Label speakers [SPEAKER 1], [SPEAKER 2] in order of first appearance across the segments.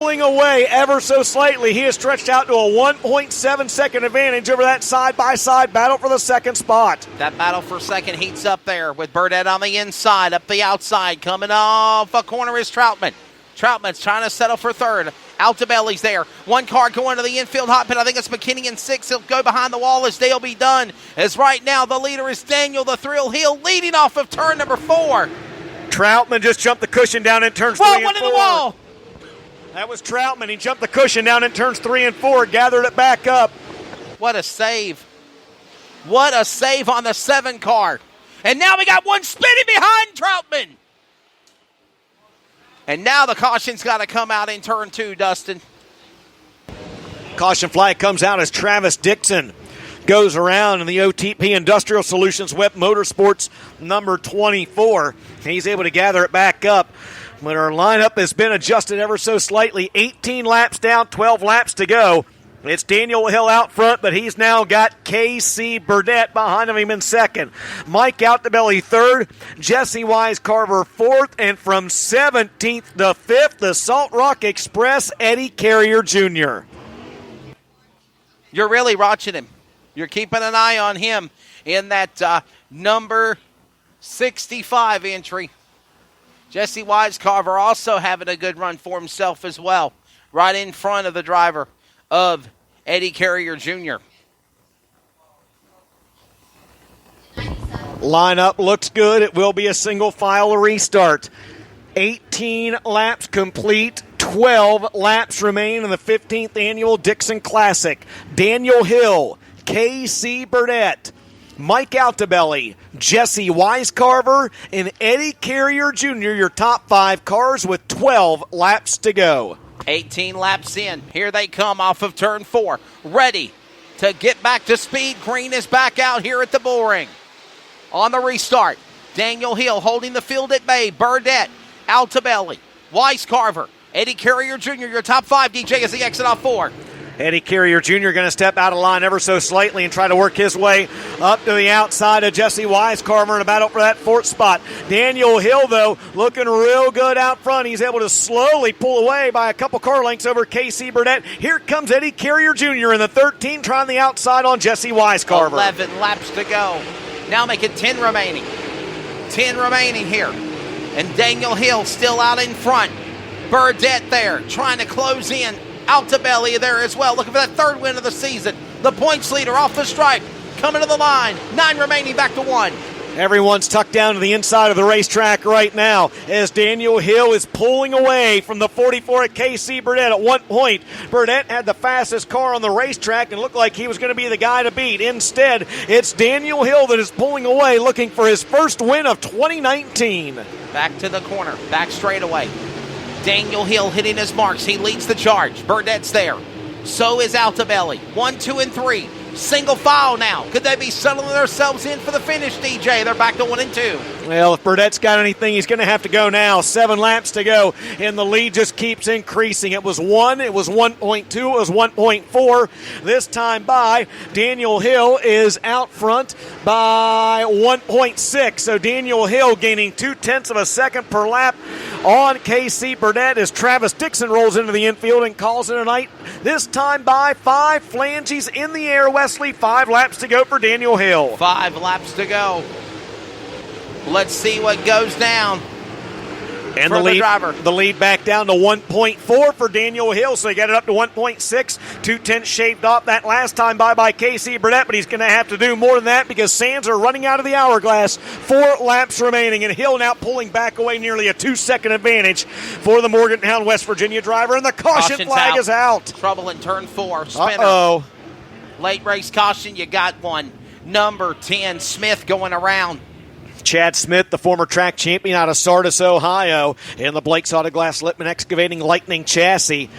[SPEAKER 1] pulling away ever so slightly. He has stretched out to a 1.7 second advantage over that side-by-side battle for the second spot.
[SPEAKER 2] That battle for second heats up there with Burdett on the inside, up the outside. Coming off a corner is Troutman. Troutman's trying to settle for third. Altobelli's there. One car going to the infield hot pit. I think it's McKinney in 6. He'll go behind the wall as Dale be done. As right now the leader is Daniel the Thrill Hill leading off of turn number 4.
[SPEAKER 1] Troutman just jumped the cushion down in turns 3 and 4.
[SPEAKER 2] One in the wall.
[SPEAKER 1] That was Troutman. He jumped the cushion down in turns 3 and 4, gathered it back up.
[SPEAKER 2] What a save. What a save on the 7 car. And now we got one spinning behind Troutman. And now the caution's got to come out in turn 2, Dustin.
[SPEAKER 1] Caution flag comes out as Travis Dixon goes around in the OTP Industrial Solutions Web Motorsports number 24. He's able to gather it back up. But our lineup has been adjusted ever so slightly. 18 laps down, 12 laps to go. It's Daniel Hill out front, but he's now got K.C. Burdett behind him in second. Mike Altobelli third, Jesse Wise-Carver fourth, and from 17th to 5th, the Salt Rock Express, Eddie Carrier Jr.
[SPEAKER 2] You're really watching him. You're keeping an eye on him in that number 65 entry. Jesse Wise-Carver also having a good run for himself as well, right in front of the driver of Eddie Carrier Jr.
[SPEAKER 1] Lineup looks good. It will be a single file restart. 18 laps complete. 12 laps remain in the 15th annual Dixon Classic. Daniel Hill, K.C. Burdett, Mike Altobelli, Jesse Wise-Carver, and Eddie Carrier Jr., your top 5 cars with 12 laps to go.
[SPEAKER 2] 18 laps in. Here they come off of turn 4. Ready to get back to speed. Green is back out here at the bull ring. On the restart, Daniel Hill holding the field at bay. Burdett, Altobelli, Wise-Carver, Eddie Carrier Jr., your top 5, DJ, as he exit off 4.
[SPEAKER 1] Eddie Carrier Jr. going to step out of line ever so slightly and try to work his way up to the outside of Jesse Wise-Carver in a battle for that 4th spot. Daniel Hill, though, looking real good out front. He's able to slowly pull away by a couple car lengths over K.C. Burdett. Here comes Eddie Carrier Jr. in the 13, trying the outside on Jesse Wise-Carver.
[SPEAKER 2] 11 laps to go. Now making 10 remaining. 10 remaining here. And Daniel Hill still out in front. Burdett there, trying to close in. Altobelli there as well, looking for that 3rd win of the season. The points leader off the stripe, coming to the line. 9 remaining, back to 1.
[SPEAKER 1] Everyone's tucked down to the inside of the racetrack right now as Daniel Hill is pulling away from the 44 at K.C. Burdett. At one point, Burdett had the fastest car on the racetrack and looked like he was going to be the guy to beat. Instead, it's Daniel Hill that is pulling away, looking for his first win of 2019.
[SPEAKER 2] Back to the corner, back straightaway. Daniel Hill hitting his marks. He leads the charge. Burdett's there. So is Altobelli. 1, 2, and 3. Single file now. Could they be settling themselves in for the finish, DJ? They're back to 1 and 2.
[SPEAKER 1] Well, if Burdett's got anything, he's going to have to go now. 7 laps to go, and the lead just keeps increasing. It was 1, it was 1.2, it was 1.4. This time by Daniel Hill is out front by 1.6. So Daniel Hill gaining 0.2 of a second per lap on K.C. Burdett as Travis Dixon rolls into the infield and calls it a night. This time by 5 flanges in the air, Wesley. 5 laps to go for Daniel Hill.
[SPEAKER 2] 5 laps to go. Let's see what goes down.
[SPEAKER 1] And the lead back down to 1.4 for Daniel Hill, so he got it up to 1.6. 0.2 shaved off that last time by K.C. Burdett, but he's going to have to do more than that because sands are running out of the hourglass. 4 laps remaining, and Hill now pulling back away nearly a 2-second advantage for the Morgantown, West Virginia driver, and the caution flag is out.
[SPEAKER 2] Trouble in turn 4. Spinner.
[SPEAKER 1] Uh-oh.
[SPEAKER 2] Late race caution, you got one. Number 10, Smith going around.
[SPEAKER 1] Chad Smith, the former track champion out of Sardis, Ohio, in the Blake's Auto Glass Lippman Excavating Lightning chassis,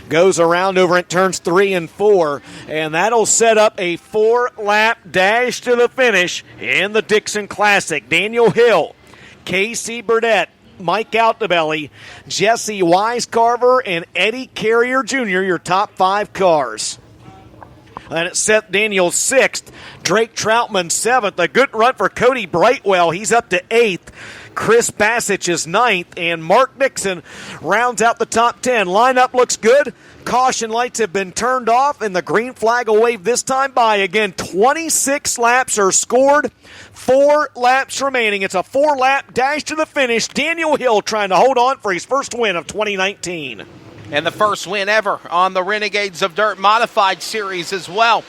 [SPEAKER 1] goes around over at turns 3 and 4, and that'll set up a 4-lap dash to the finish in the Dixon Classic. Daniel Hill, K.C. Burdett, Mike Altobelli, Jesse Wise-Carver, and Eddie Carrier Jr., your top 5 cars. And it's Seth Daniels 6th, Drake Troutman 7th. A good run for Cody Brightwell. He's up to 8th. Chris Bassich is 9th, and Mark Dixon rounds out the top 10. Lineup looks good. Caution lights have been turned off, and the green flag will wave this time by. Again, 26 laps are scored, 4 laps remaining. It's a 4-lap dash to the finish. Daniel Hill trying to hold on for his first win of 2019.
[SPEAKER 2] And the first win ever on the Renegades of Dirt Modified Series as well.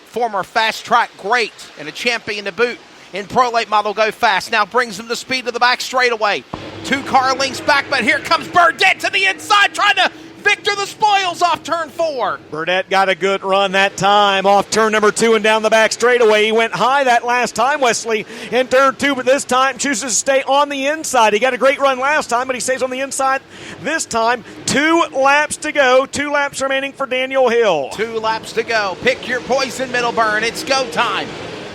[SPEAKER 2] Former fast track great and a champion to boot in Pro Late Model Go Fast. Now brings him to speed to the back straightaway. 2 car lengths back, but here comes Burdett to the inside trying to victor the spoils off turn 4.
[SPEAKER 1] Burdett got a good run that time off turn number 2 and down the back straightaway. He went high that last time, Wesley, in turn 2, but this time chooses to stay on the inside. He got a great run last time, but he stays on the inside this time. 2 laps to go. 2 laps remaining for Daniel Hill.
[SPEAKER 2] 2 laps to go. Pick your poison, Middlebourne. It's go time.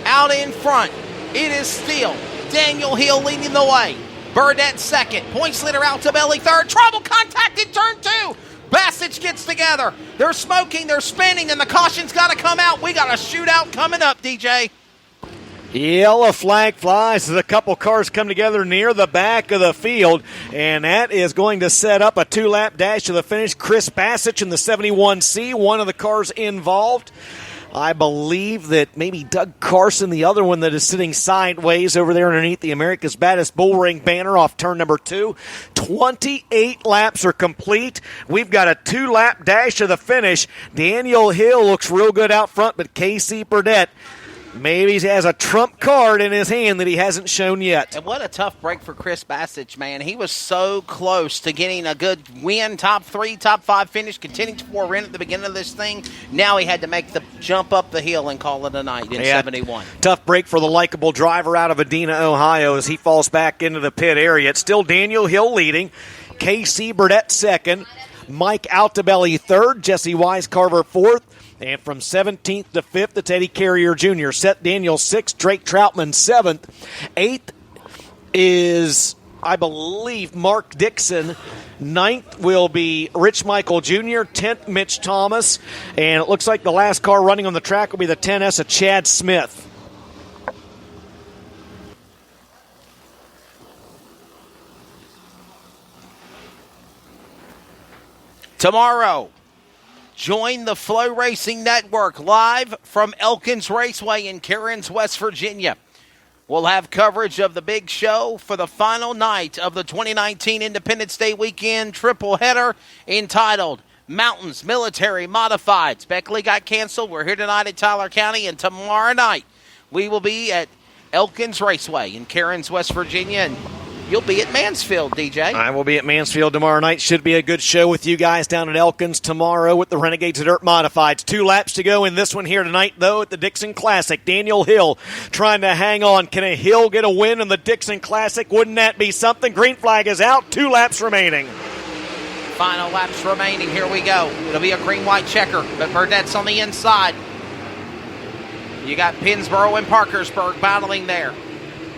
[SPEAKER 2] Out in front, it is still Daniel Hill leading the way. Burdett second. Points leader Altobelli third. Trouble contact in turn 2. Bassich gets together. They're smoking, they're spinning, and the caution's got to come out. We got a shootout coming up, DJ.
[SPEAKER 1] Yellow flag flies as a couple cars come together near the back of the field, and that is going to set up a 2-lap dash to the finish. Chris Bassich in the 71C, one of the cars involved. I believe that maybe Doug Carson, the other one that is sitting sideways over there underneath the America's Baddest Bull Ring banner off turn number 2. 28 laps are complete. We've got a 2-lap dash to the finish. Daniel Hill looks real good out front, but Casey Burdett maybe he has a trump card in his hand that he hasn't shown yet.
[SPEAKER 2] And what a tough break for Chris Bassich, man. He was so close to getting a good win, top 3, top 5 finish, continuing to pour in at the beginning of this thing. Now he had to make the jump up the hill and call it a night in 71.
[SPEAKER 1] Tough break for the likable driver out of Adena, Ohio, as he falls back into the pit area. It's still Daniel Hill leading, Casey Burdett second, Mike Altobelli third, Jesse Wisecarver fourth. And from 17th to 5th, it's Eddie Carrier Jr. Seth Daniels 6th, Drake Troutman 7th. 8th is, I believe, Mark Dixon. 9th will be Rich Michael Jr., 10th, Mitch Thomas. And it looks like the last car running on the track will be the 10S of Chad Smith.
[SPEAKER 2] Tomorrow, join the Flow Racing Network live from Elkins Raceway in Cairns, West Virginia. We'll have coverage of the big show for the final night of the 2019 Independence Day weekend triple header entitled Mountains Military Modifieds. Beckley got canceled. We're here tonight at Tyler County, and tomorrow night we will be at Elkins Raceway in Cairns, West Virginia, and you'll be at Mansfield, DJ.
[SPEAKER 1] I will be at Mansfield tomorrow night. Should be a good show with you guys down at Elkins tomorrow with the Renegades of Dirt Modifieds. 2 laps to go in this one here tonight, though, at the Dixon Classic. Daniel Hill trying to hang on. Can a Hill get a win in the Dixon Classic? Wouldn't that be something? Green flag is out. 2 laps remaining.
[SPEAKER 2] Final laps remaining. Here we go. It'll be a green-white checker, but Burdett's on the inside. You got Pennsboro and Parkersburg battling there.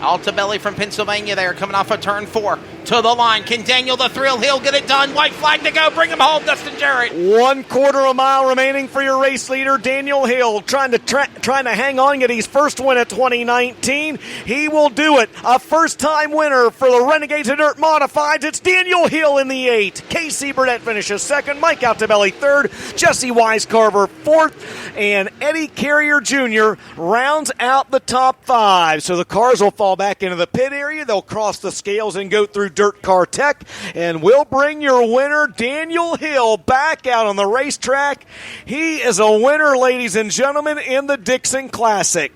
[SPEAKER 2] Altobelli from Pennsylvania there, coming off of turn 4 to the line. Can Daniel the Thrill Hill get it done? White flag to go. Bring him home, Dustin Jarrett.
[SPEAKER 1] 1/4 mile remaining for your race leader, Daniel Hill, trying to hang on, get his first win at 2019. He will do it. A first-time winner for the Renegades of Dirt Modifieds. It's Daniel Hill in the 8. Casey Burdett finishes 2nd. Mike Altobelli 3rd. Jesse Wisecarver 4th. And Eddie Carrier Jr. rounds out the top 5. So the cars will fall back into the pit area. They'll cross the scales and go through Dirt Car Tech, and we'll bring your winner, Daniel Hill, back out on the racetrack. He is a winner, ladies and gentlemen, in the Dixon Classic.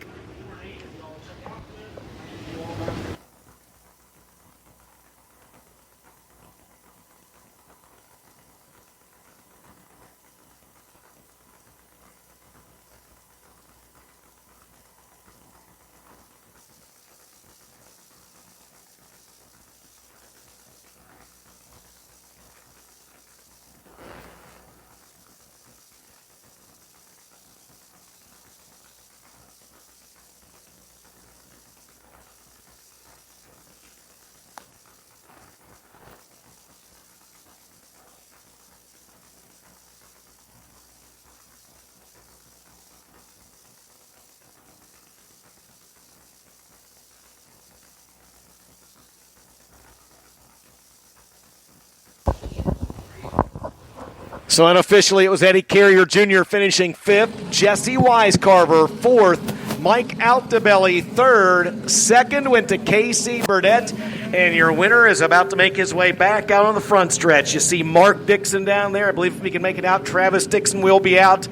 [SPEAKER 1] So unofficially, it was Eddie Carrier Jr. finishing 5th, Jesse Wisecarver 4th, Mike Altobelli 3rd, 2nd went to Casey Burdett, and your winner is about to make his way back out on the front stretch. You see Mark Dixon down there. I believe if we can make it out, Travis Dixon will be out,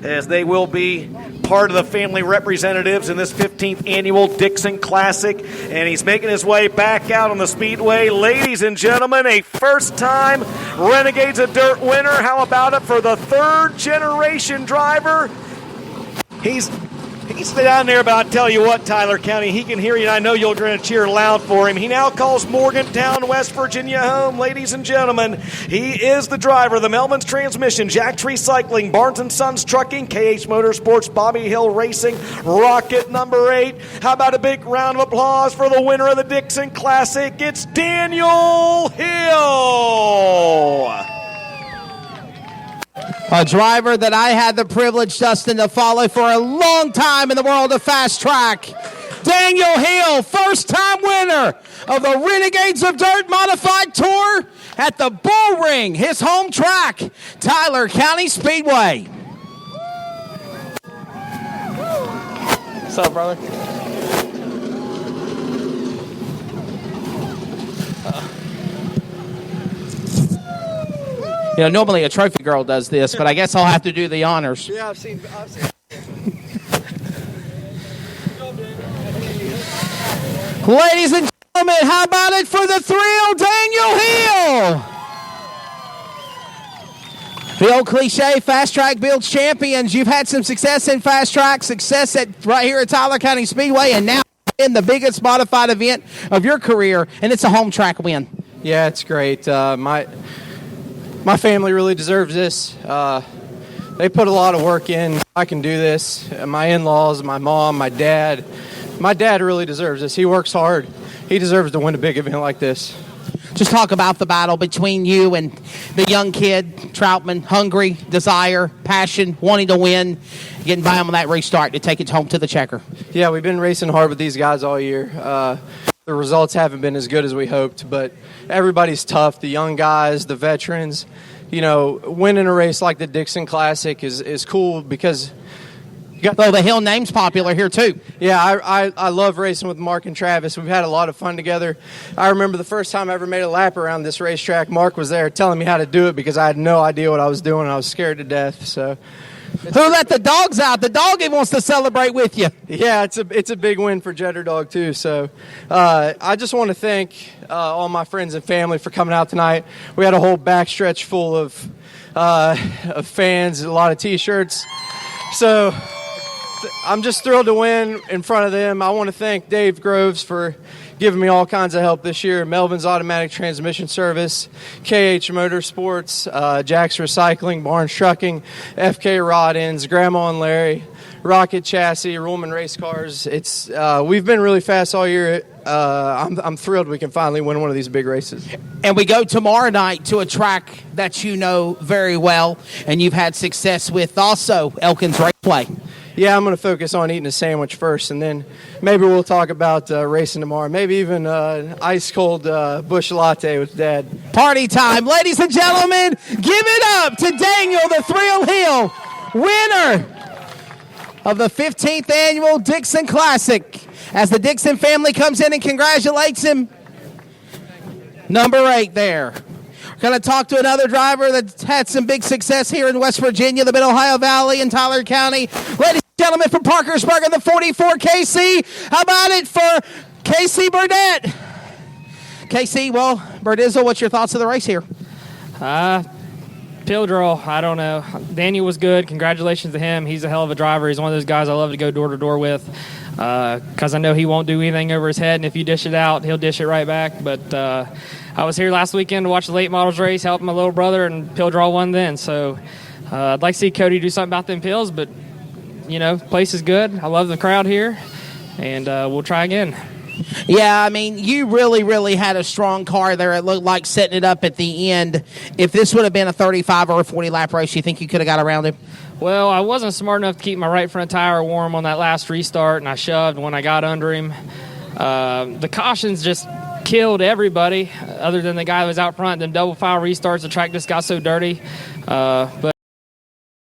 [SPEAKER 1] as they will be part of the family representatives in this 15th annual Dixon Classic, and he's making his way back out on the Speedway. Ladies and gentlemen, a first-time Renegades of Dirt winner. How about it for the third-generation driver? He's down there, but I'll tell you what, Tyler County, he can hear you, and I know you're going to cheer loud for him. He now calls Morgantown, West Virginia home. Ladies and gentlemen, he is the driver of the Melvin's Transmission, Jack's Recycling, Barnes & Sons Trucking, KH Motorsports, Bobby Hill Racing, Rocket number 8. How about a big round of applause for the winner of the Dixon Classic? It's Daniel Hill.
[SPEAKER 2] A driver that I had the privilege, Dustin, to follow for a long time in the world of fast track. Daniel Hill, first-time winner of the Renegades of Dirt Modified Tour at the Bull Ring, his home track, Tyler County Speedway. What's up, brother? You know, normally a trophy girl does this, but I guess I'll have to do the honors.
[SPEAKER 3] Yeah, I've seen.
[SPEAKER 2] Ladies and gentlemen, how about it for the thrill, Daniel Hill? The old cliche, fast track builds champions. You've had some success in fast track, success right here at Tyler County Speedway, and now in the biggest modified event of your career, and it's a home track win.
[SPEAKER 3] Yeah, it's great. My family really deserves this. They put a lot of work in. I can do this. My in-laws, my mom, my dad. My dad really deserves this. He works hard. He deserves to win a big event like this.
[SPEAKER 2] Just talk about the battle between you and the young kid, Troutman. Hungry, desire, passion, wanting to win, getting by him on that restart to take it home to the checker.
[SPEAKER 3] Yeah, we've been racing hard with these guys all year. The results haven't been as good as we hoped, but everybody's tough. The young guys, the veterans. You know, winning a race like the Dixon Classic is cool because you got
[SPEAKER 2] the Hill name's popular here too.
[SPEAKER 3] Yeah, I love racing with Mark and Travis. We've had a lot of fun together. I remember the first time I ever made a lap around this racetrack, Mark was there telling me how to do it because I had no idea what I was doing. I was scared to death. So,
[SPEAKER 2] who let the dogs out? The doggy wants to celebrate with you.
[SPEAKER 3] Yeah, it's a big win for Jetter Dog too. So I just want to thank all my friends and family for coming out tonight. We had a whole backstretch full of fans, a lot of T-shirts. So I'm just thrilled to win in front of them. I want to thank Dave Groves for giving me all kinds of help this year. Melvin's Automatic Transmission Service, KH Motorsports, Jack's Recycling, Barnes Trucking, FK Rod Ends, Grandma and Larry, Rocket Chassis, Ruhlman Race Cars. We've been really fast all year. I'm thrilled we can finally win one of these big races.
[SPEAKER 2] And we go tomorrow night to a track that you know very well and you've had success with also, Elkins Raceway.
[SPEAKER 3] Yeah, I'm going to focus on eating a sandwich first, and then maybe we'll talk about racing tomorrow. Maybe even ice-cold bush latte with Dad.
[SPEAKER 2] Party time. Ladies and gentlemen, give it up to Daniel the Thrill Hill, winner of the 15th Annual Dixon Classic. As the Dixon family comes in and congratulates him, number 8 there. We're going to talk to another driver that's had some big success here in West Virginia, the Mid-Ohio Valley, and Tyler County. Ladies and gentlemen, from Parkersburg in the 44 KC. How about it for Casey Burdett? Casey, well, Burdizzle, what's your thoughts of the race here?
[SPEAKER 4] Pill draw, I don't know. Daniel was good. Congratulations to him. He's a hell of a driver. He's one of those guys I love to go door to door with because I know he won't do anything over his head, and if you dish it out, he'll dish it right back. But I was here last weekend to watch the late models race, helping my little brother, and pill draw won then. So I'd like to see Cody do something about them pills, but, you know, place is good. I love the crowd here, and we'll try again.
[SPEAKER 2] Yeah, I mean, you really, really had a strong car there. It looked like setting it up at the end. If this would have been a 35 or a 40-lap race, you think you could have got around him?
[SPEAKER 4] Well, I wasn't smart enough to keep my right front tire warm on that last restart, and I shoved when I got under him. The cautions just killed everybody other than the guy that was out front. Then double file restarts. The track just got so dirty. But